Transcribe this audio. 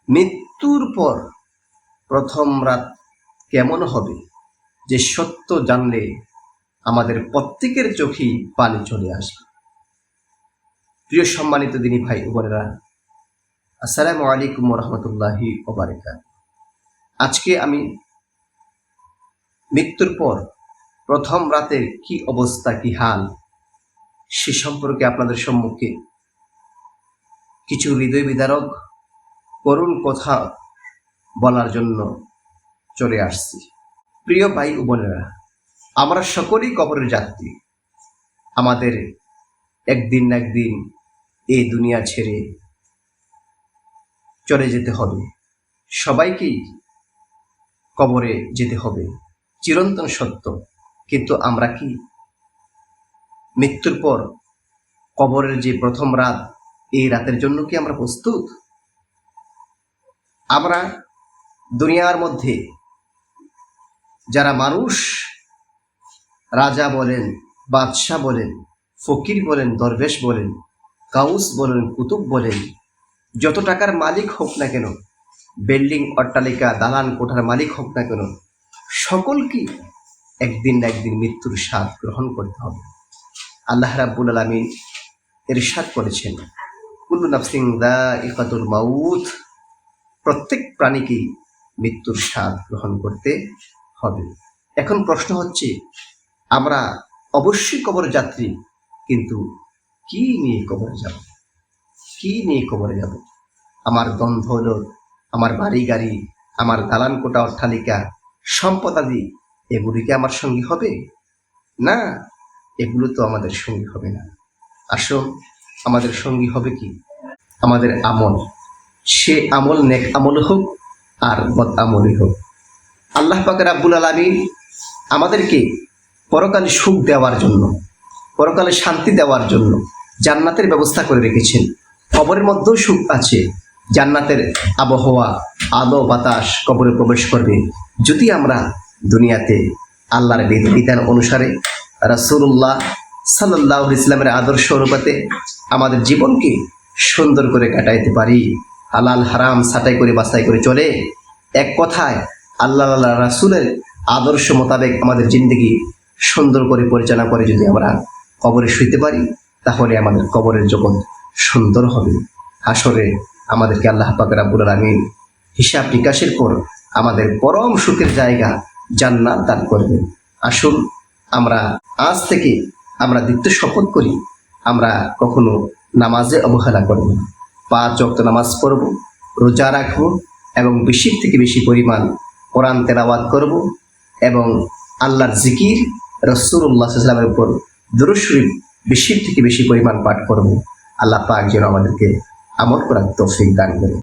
মৃত্যুর পর প্রথম রাত কেমন হবে, যে সত্য জানলে আমাদের প্রত্যেকের চোখেই পানি চলে আসবে। প্রিয় সম্মানিত দিনী ভাই ও বোনেরা, আসসালামু আলাইকুম ওয়া রাহমাতুল্লাহি ওয়া বারাকাতুহু। আজকে আমি মৃত্যুর পর প্রথম রাতের কি অবস্থা, কি হাল, সে সম্পর্কে আপনাদের সম্মুখে কিছু হৃদয় বিদারক করুণ কথা বলার জন্য চলে আসছি। প্রিয় ভাই ও বোনেরা, আমরা সকলেই কবরের যাত্রী। আমাদের একদিন না একদিন এই দুনিয়া ছেড়ে চলে যেতে হবে, সবাইকেই কবরে যেতে হবে, চিরন্তন সত্য। কিন্তু আমরা কি মৃত্যুর পর কবরের যে প্রথম রাত, এই রাতের জন্য কি আমরা প্রস্তুত? আমরা দুনিয়ার মধ্যে যারা মানুষ, রাজা বলেন, বাদশাহ বলেন, ফকির বলেন, দরবেশ বলেন, কাউস বলেন, কুতুব বলেন, যত টাকার মালিক হোক না কেন, বিল্ডিং অট্টালিকা দালান কোঠার মালিক হোক না কেন, সকলকে একদিন না একদিন মৃত্যুর স্বাদ গ্রহণ করতে হবে। আল্লাহ রাব্বুল আলামিন ইরশাদ করেছেন, কুল্লু নাফসিন যায়িকাতুল মাউত, প্রত্যেক প্রাণীকেই মৃত্যুর স্বাদ গ্রহণ করতে হবে। এখন প্রশ্ন হচ্ছে, আমরা অবশ্যই কবর যাত্রী, কিন্তু কি নিয়ে কবরে যাব? কি নিয়ে কবরে যাব? আমার ধন দৌলত, আমার বাড়ি গাড়ি, আমার দালান কোঠা অট্টালিকা, সম্পদাদি, এগুলি কি আমার সঙ্গী হবে? না, এগুলো তো আমাদের সঙ্গী হবে না। আসুন, আমাদের সঙ্গী হবে কি? আমাদের আমল। সে আমল নেক আমল হোক আর বদ আমলই হোক। আল্লাহ পাক রাব্বুল আলামিন আমাদেরকে পরকালে সুখ দেওয়ার জন্য, পরকালে শান্তি দেওয়ার জন্য জান্নাতের ব্যবস্থা করে রেখেছেন। কবরের মধ্যেও সুখ আছে, জান্নাতের আবহাওয়া, আলো বাতাস কবরে প্রবেশ করবে যদি আমরা দুনিয়াতে আল্লাহর বিধান অনুসারে, রাসূলুল্লাহ সাল্লাল্লাহু আলাইহি ওয়াসাল্লামের আদর্শ অনুপাতে আমাদের জীবনকে সুন্দর করে কাটাইতে পারি। হালাল হারাম ছাঁটাই করে বাছাই করে চলে, এক কথায় আল্লাহ রাসূলের আদর্শ মোতাবেক আমাদের জিন্দগি সুন্দর করে পরিচালনা করে যদি আমরা কবরে শুইতে পারি, তাহলে আমাদের কবরের জগৎ সুন্দর হবে। হাসরে আমাদেরকে আল্লাহ পাক রাব্বুল আলামিন হিসাব নিকাশের পর আমাদের পরম সুখের জায়গা জান্নাত দান করবেন। আসুন, আমরা আজ থেকে আমরা দৃঢ় শপথ করি, আমরা কখনো নামাজে অবহেলা করব না। 5 ওয়াক্ত নামাজ পড়ব, রোজা রাখব এবং বেশি থেকে বেশি পরিমাণ কোরআন তেলাওয়াত করব এবং আল্লাহর জিকির, রাসূলুল্লাহ সাল্লাল্লাহু আলাইহি ওয়াসাল্লামের উপর দুরূদ শরীফ বেশি থেকে বেশি পরিমাণ পাঠ করব। আল্লাহ পাক যেন আমাদেরকে আমল করার তৌফিক দান করেন।